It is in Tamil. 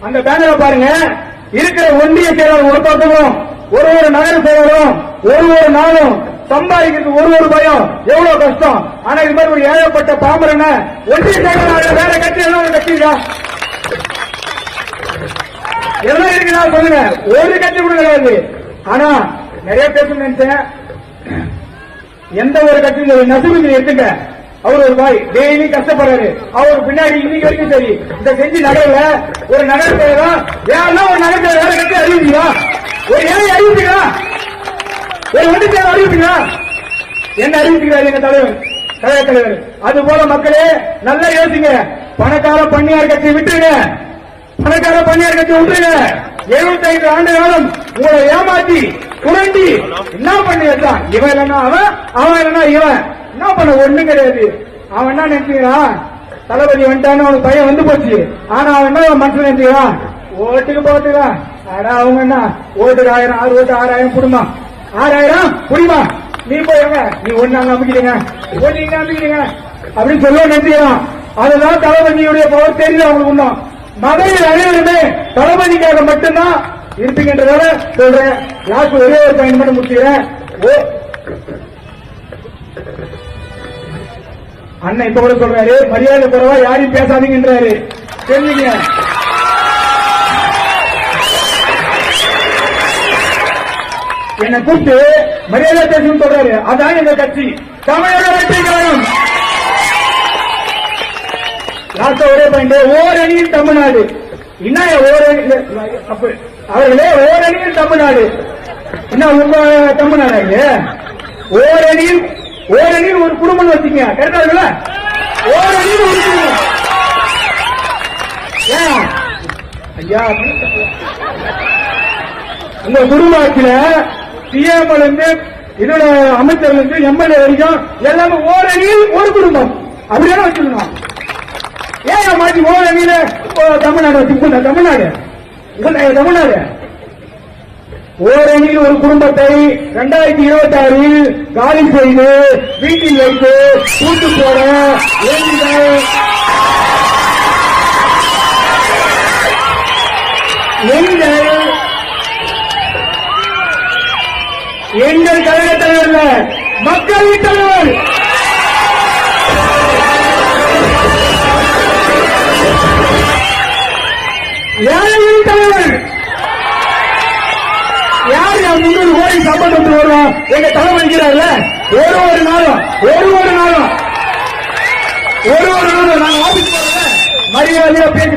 அந்த பேனரை பாருங்க. இருக்கிற ஒன்றிய செயலாளர் ஒருத்தரும் ஒரு நகர செயலரும் ஒரு நாளும் சம்பாதிக்கிறது ஒரு பயம் எவ்வளவு கஷ்டம். ஆனா இது மாதிரி ஒரு ஏழப்பட்ட பாமரன ஒன்றிய செயலாளர் வேற கட்சி எல்லாம் கட்சியா எல்லாம் இருக்குதா சொல்லுங்க. ஒரு கட்சி கூட கிடையாது. ஆனா நிறைய பேச நினைச்சேன். எந்த ஒரு கட்சியும் நசுமிக்கு எடுத்துங்க. அவர் ஒரு பாய் டெய்லி கஷ்டப்படுறாரு. அவர் பின்னாடி இன்னைக்கு வரைக்கும் சரி இந்த செஞ்சு நகரில் ஒரு நகர செயலா வேற ஒரு நகர வேற கட்சி அறிவிப்பீங்களா? ஒரு ஏழை அறிவிப்பீங்களா? ஒரு ஒன்று தேவை அறிவிப்பீங்களா? என்ன அறிவிக்கிறார் எங்க தலைவர் கழக தலைவர்? அது போல மக்களே நல்லா யோசிங்க. பணக்கார பண்ணையார் கட்சி விட்டுருங்க. பணக்கார பண்ணையார் கட்சி விட்டுருங்க. 75 ஆண்டு காலம் உங்களை ஏமாத்தி குரண்டி என்ன பண்ணி வச்சான். இவன் இல்லைன்னா அவன் இல்லைன்னா இவன் என்ன பண்ண ஒண்ணும் கிடையாது. அவன் என்ன நினைச்சுக்கிறான், தளபதி வந்துட்டான்னு அவனுக்கு பையன் வந்து போச்சு. ஆனா அவன் என்ன மனசுல நினைச்சுக்கிறான், ஓட்டுக்கு போட்டுக்கிறான். ஆனா அவங்க என்ன ஓட்டுக்கு 1000 6 ஓட்டு 6000 குடும்பம் 6000 குடிமா நீ போயிருங்க, நீ ஒண்ணு அங்க அமைக்கிறீங்க ஓட்டிங்க அமைக்கிறீங்க அப்படின்னு சொல்ல நினைச்சுக்கிறான். அதுதான் தளபதியுடைய பவர் தெரியல அவங்களுக்கு. இன்னும் மகளிர் அனைவருமே தளபதிக்காக மட்டும்தான் இருப்பீங்கன்றதால சொல்றேன். லாஸ்ட் ஒரே ஒரு பாயிண்ட் மட்டும் முடிச்சுக்கிறேன். அண்ணன் இப்ப கூட சொல்றாரு மரியாதை குறைவா யாரையும் பேசாதீங்கன்றாரு. தெரிஞ்சுங்க. என்னை கூப்பிட்டு மரியாதை பேசணும்னு சொல்றாரு. அதான் எங்க கட்சி தமிழக வெற்றி கழகம். லாஸ்ட் ஒரே பாயிண்ட். ஓரணியில் தமிழ்நாடு. என்ன அவர்களே ஓரணியில் தமிழ்நாடு என்ன உங்க தமிழ்நாடு? ஓரணியில் ஒரு குடும்பம் வச்சுங்க. கரெக்டா இருக்குல்ல? ஓரணியில் ஒரு குடும்பம். ஐயா உங்க குடும்ப ஆட்சியில சிஎம்ல இருந்து இதோட அமைச்சர்ல இருந்து எம்எல்ஏ வரைக்கும் எல்லாமே ஓரணியில் ஒரு குடும்பம் அப்படியே வச்சுக்கணும். ஏன் மாற்றி ஓரணியில தமிழ்நாடு வச்சு தமிழ்நாடு ஓரணியில் ஒரு குடும்பத்தை 2026 காலி செய்து வீட்டில் வைத்து கூட்டு போட எங்கள் கழக தலைவர் மக்கள் தலைவர் ஏழையின் தலைவர் யார் 300 கோடி சம்பளம் வருவோம் எங்க தலைவர் இருக்கிறார்ல. ஒரு நாளும் நாங்க ஆபீஸ் மரியாதையா பேசி